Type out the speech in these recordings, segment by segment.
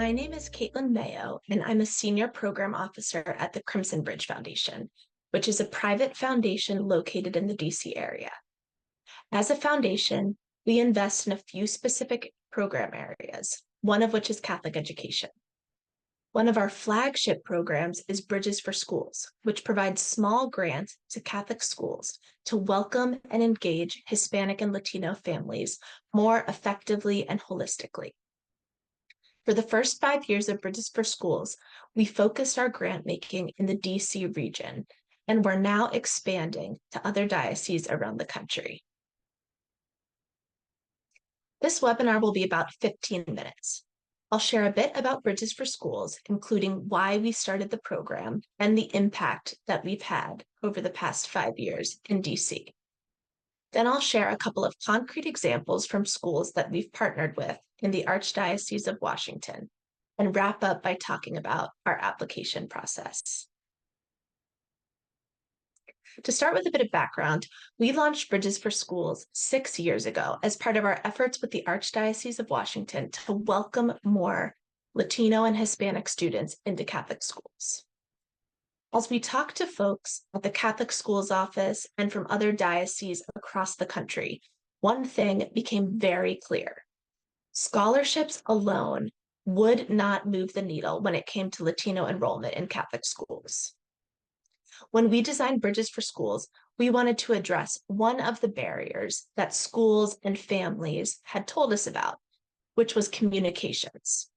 My name is Caitlin Mayo, and I'm a senior program officer at the Crimson Bridge Foundation, which is a private foundation located in the DC area. As a foundation, we invest in a few specific program areas, one of which is Catholic education. One of our flagship programs is Bridges for Schools, which provides small grants to Catholic schools to welcome and engage Hispanic and Latino families more effectively and holistically. For the first 5 years of Bridges for Schools, we focused our grant making in the DC region, and we're now expanding to other dioceses around the country. This webinar will be about 15 minutes. I'll share a bit about Bridges for Schools, including why we started the program and the impact that we've had over the past 5 years in DC. Then I'll share a couple of concrete examples from schools that we've partnered with in the Archdiocese of Washington, and wrap up by talking about our application process. To start with a bit of background, we launched Bridges for Schools 6 years ago as part of our efforts with the Archdiocese of Washington to welcome more Latino and Hispanic students into Catholic schools. As we talked to folks at the Catholic Schools Office and from other dioceses across the country, one thing became very clear. Scholarships alone would not move the needle when it came to Latino enrollment in Catholic schools. When we designed Bridges for Schools, we wanted to address one of the barriers that schools and families had told us about, which was communications.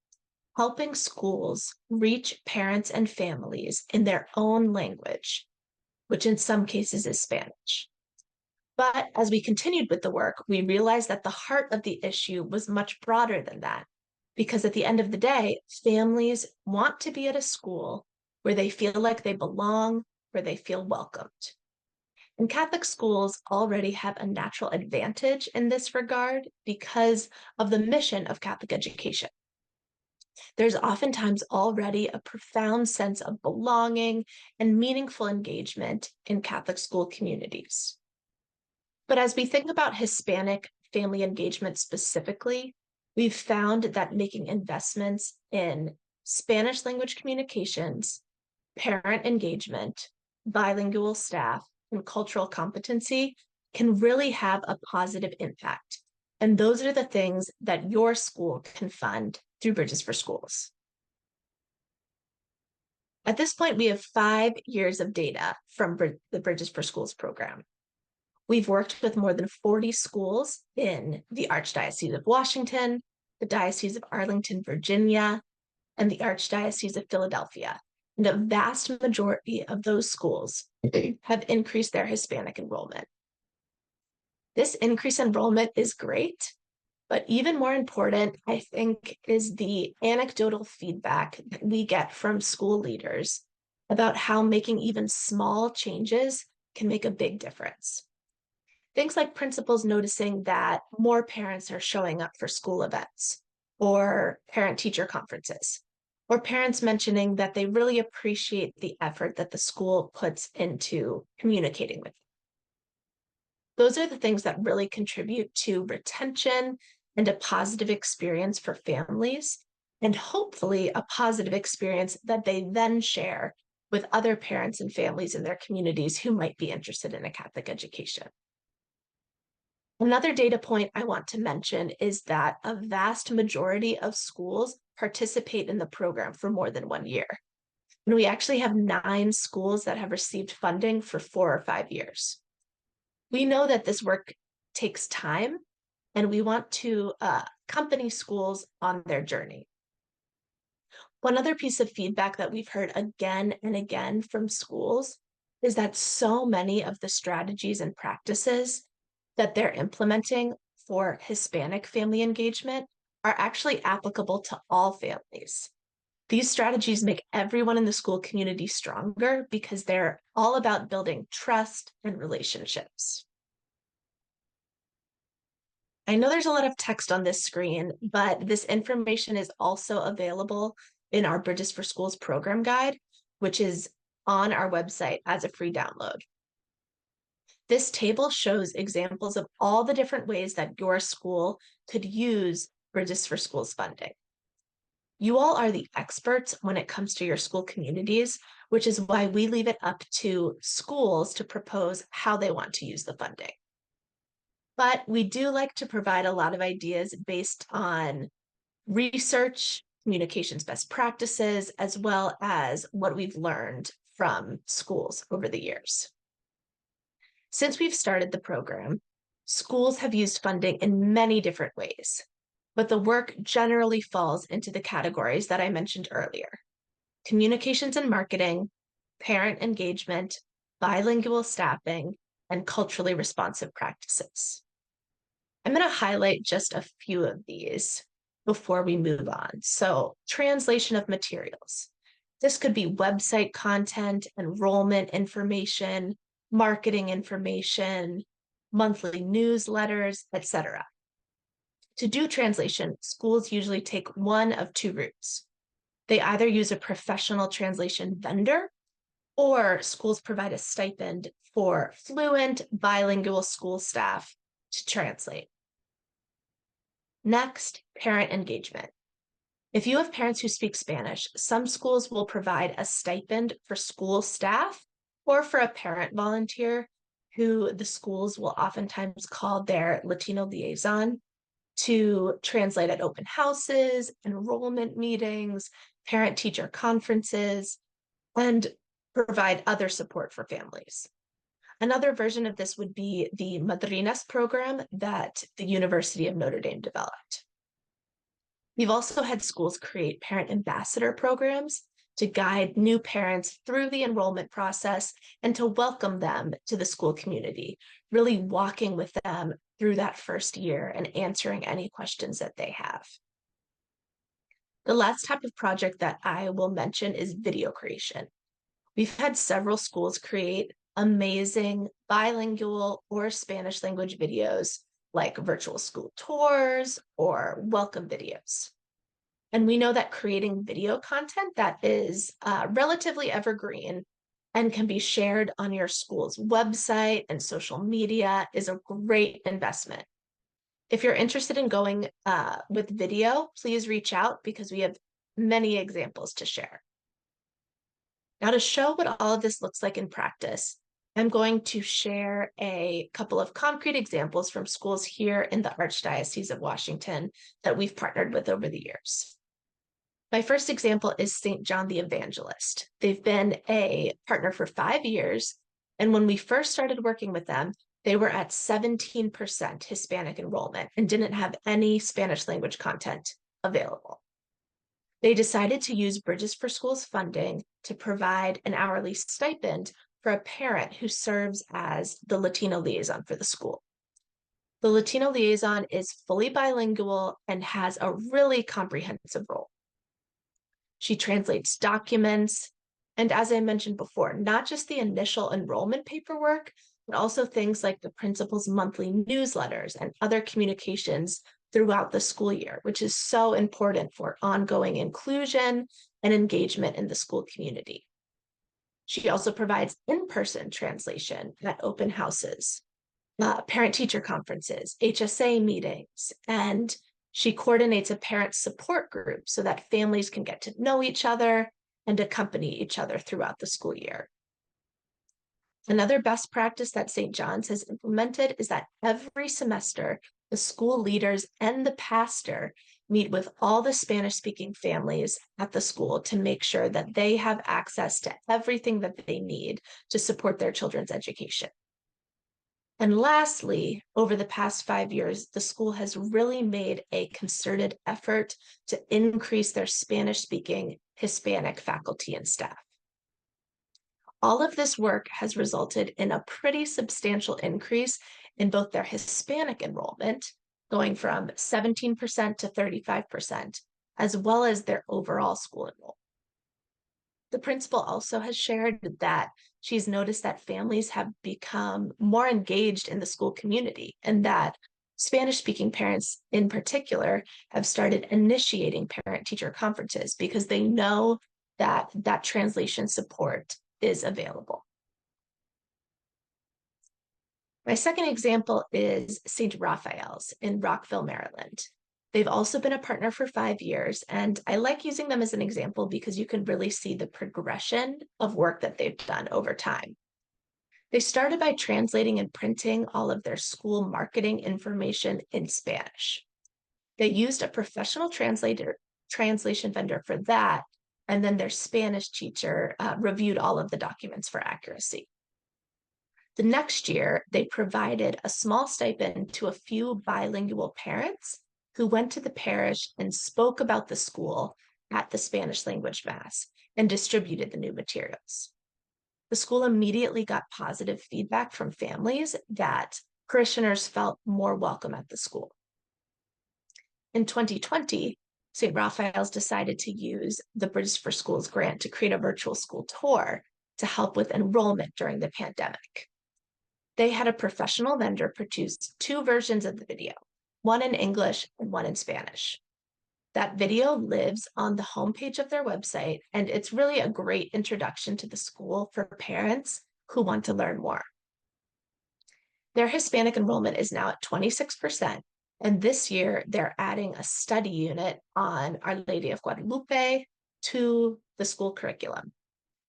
Helping schools reach parents and families in their own language, which in some cases is Spanish. But as we continued with the work, we realized that the heart of the issue was much broader than that, because at the end of the day, families want to be at a school where they feel like they belong, where they feel welcomed. And Catholic schools already have a natural advantage in this regard because of the mission of Catholic education. There's oftentimes already a profound sense of belonging and meaningful engagement in Catholic school communities. But as we think about Hispanic family engagement specifically, we've found that making investments in Spanish language communications, parent engagement, bilingual staff, and cultural competency can really have a positive impact. And those are the things that your school can fund through Bridges for Schools. At this point, we have 5 years of data from the Bridges for Schools program. We've worked with more than 40 schools in the Archdiocese of Washington, the Diocese of Arlington, Virginia, and the Archdiocese of Philadelphia. And a vast majority of those schools have increased their Hispanic enrollment. This increased enrollment is great, but even more important, I think, is the anecdotal feedback that we get from school leaders about how making even small changes can make a big difference. Things like principals noticing that more parents are showing up for school events or parent-teacher conferences, or parents mentioning that they really appreciate the effort that the school puts into communicating with them. Those are the things that really contribute to retention and a positive experience for families, and hopefully a positive experience that they then share with other parents and families in their communities who might be interested in a Catholic education. Another data point I want to mention is that a vast majority of schools participate in the program for more than 1 year. And we actually have 9 schools that have received funding for 4 or 5 years. We know that this work takes time, and we want to accompany schools on their journey. One other piece of feedback that we've heard again and again from schools is that so many of the strategies and practices that they're implementing for Hispanic family engagement are actually applicable to all families. These strategies make everyone in the school community stronger because they're all about building trust and relationships. I know there's a lot of text on this screen, but this information is also available in our Bridges for Schools program guide, which is on our website as a free download. This table shows examples of all the different ways that your school could use Bridges for Schools funding. You all are the experts when it comes to your school communities, which is why we leave it up to schools to propose how they want to use the funding. But we do like to provide a lot of ideas based on research, communications best practices, as well as what we've learned from schools over the years. Since we've started the program, schools have used funding in many different ways, but the work generally falls into the categories that I mentioned earlier: communications and marketing, parent engagement, bilingual staffing, and culturally responsive practices. I'm going to highlight just a few of these before we move on. So, translation of materials. This could be website content, enrollment information, marketing information, monthly newsletters, etc. To do translation, schools usually take one of two routes. They either use a professional translation vendor, or schools provide a stipend for fluent bilingual school staff to translate. Next, parent engagement. If you have parents who speak Spanish, some schools will provide a stipend for school staff or for a parent volunteer who the schools will oftentimes call their Latino liaison to translate at open houses, enrollment meetings, parent-teacher conferences, and provide other support for families. Another version of this would be the Madrinas program that the University of Notre Dame developed. We've also had schools create parent ambassador programs to guide new parents through the enrollment process and to welcome them to the school community, really walking with them through that first year and answering any questions that they have. The last type of project that I will mention is video creation. We've had several schools create amazing bilingual or Spanish language videos like virtual school tours or welcome videos. And we know that creating video content that is relatively evergreen and can be shared on your school's website and social media is a great investment. If you're interested in going with video, please reach out because we have many examples to share. Now, to show what all of this looks like in practice, I'm going to share a couple of concrete examples from schools here in the Archdiocese of Washington that we've partnered with over the years. My first example is St. John the Evangelist. They've been a partner for 5 years, and when we first started working with them, they were at 17% Hispanic enrollment and didn't have any Spanish language content available. They decided to use Bridges for Schools funding to provide an hourly stipend for a parent who serves as the Latino liaison for the school. The Latino liaison is fully bilingual and has a really comprehensive role. She translates documents, and as I mentioned before, not just the initial enrollment paperwork, but also things like the principal's monthly newsletters and other communications throughout the school year, which is so important for ongoing inclusion and engagement in the school community. She also provides in-person translation at open houses, parent-teacher conferences, HSA meetings, and she coordinates a parent support group so that families can get to know each other and accompany each other throughout the school year. Another best practice that St. John's has implemented is that every semester, the school leaders and the pastor meet with all the Spanish-speaking families at the school to make sure that they have access to everything that they need to support their children's education. And lastly, over the past 5 years, the school has really made a concerted effort to increase their Spanish-speaking Hispanic faculty and staff. All of this work has resulted in a pretty substantial increase in both their Hispanic enrollment, going from 17% to 35%, as well as their overall school enrollment. The principal also has shared that she's noticed that families have become more engaged in the school community and that Spanish-speaking parents in particular have started initiating parent-teacher conferences because they know that that translation support is available. My second example is St. Raphael's in Rockville, Maryland. They've also been a partner for 5 years, and I like using them as an example because you can really see the progression of work that they've done over time. They started by translating and printing all of their school marketing information in Spanish. They used a professional translation vendor for that, and then their Spanish teacher reviewed all of the documents for accuracy. The next year, they provided a small stipend to a few bilingual parents who went to the parish and spoke about the school at the Spanish language mass and distributed the new materials. The school immediately got positive feedback from families that parishioners felt more welcome at the school. In 2020, St. Raphael's decided to use the Bridges for Schools grant to create a virtual school tour to help with enrollment during the pandemic. They had a professional vendor produce 2 versions of the video, one in English and one in Spanish. That video lives on the homepage of their website, and it's really a great introduction to the school for parents who want to learn more. Their Hispanic enrollment is now at 26%, and this year they're adding a study unit on Our Lady of Guadalupe to the school curriculum.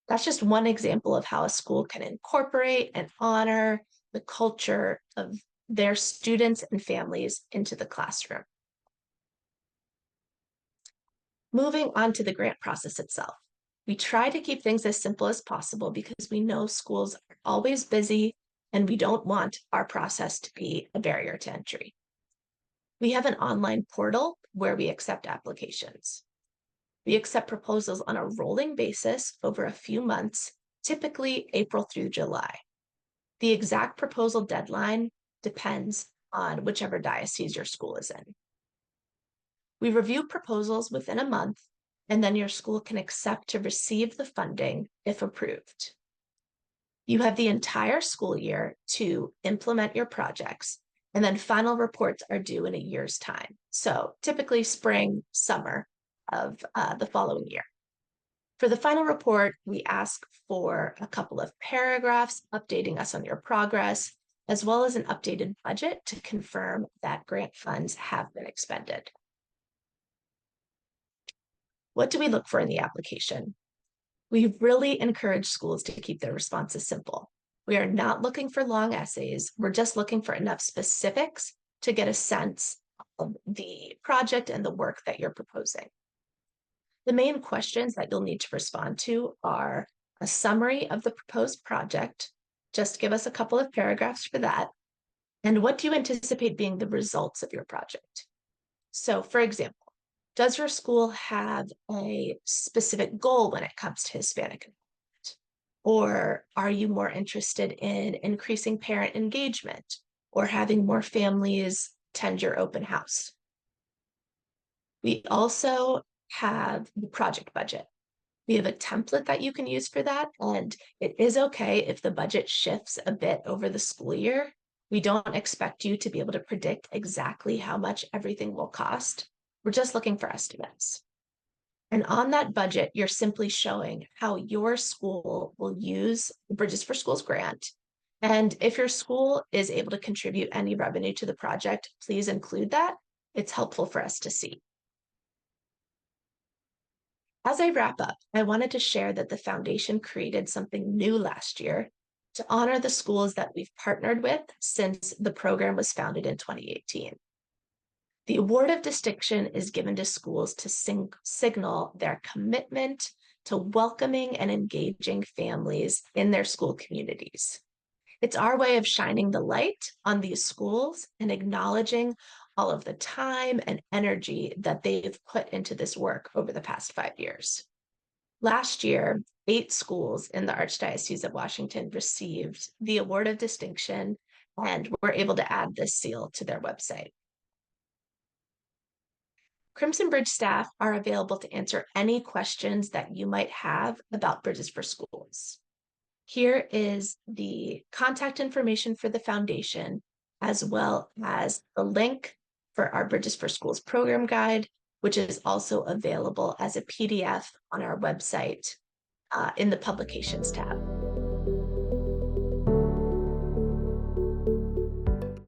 That's just one example of how a school can incorporate and honor the culture of their students and families into the classroom. Moving on to the grant process itself. We try to keep things as simple as possible because we know schools are always busy and we don't want our process to be a barrier to entry. We have an online portal where we accept applications. We accept proposals on a rolling basis over a few months, typically April through July. The exact proposal deadline depends on whichever diocese your school is in. We review proposals within a month, and then your school can accept to receive the funding if approved. You have the entire school year to implement your projects, and then final reports are due in a year's time. So typically spring, summer of the following year. For the final report, we ask for a couple of paragraphs updating us on your progress, as well as an updated budget to confirm that grant funds have been expended. What do we look for in the application? We really encourage schools to keep their responses simple. We are not looking for long essays. We're just looking for enough specifics to get a sense of the project and the work that you're proposing. The main questions that you'll need to respond to are a summary of the proposed project. Just give us a couple of paragraphs for that. And what do you anticipate being the results of your project? So, for example, does your school have a specific goal when it comes to Hispanic enrollment? Or are you more interested in increasing parent engagement or having more families attend your open house? We also have the project budget. We have a template that you can use for that, and it is okay if the budget shifts a bit over the school year. We don't expect you to be able to predict exactly how much everything will cost. We're just looking for estimates. And on that budget, you're simply showing how your school will use the Bridges for Schools grant. And if your school is able to contribute any revenue to the project, please include that. It's helpful for us to see. As I wrap up, I wanted to share that the foundation created something new last year to honor the schools that we've partnered with since the program was founded in 2018. The award of distinction is given to schools to signal their commitment to welcoming and engaging families in their school communities. It's our way of shining the light on these schools and acknowledging all of the time and energy that they've put into this work over the past 5 years. Last year, 8 schools in the Archdiocese of Washington received the award of distinction and were able to add this seal to their website. Crimson Bridge staff are available to answer any questions that you might have about Bridges for Schools. Here is the contact information for the foundation, as well as the link for our Bridges for Schools program guide, which is also available as a PDF on our website in the Publications tab.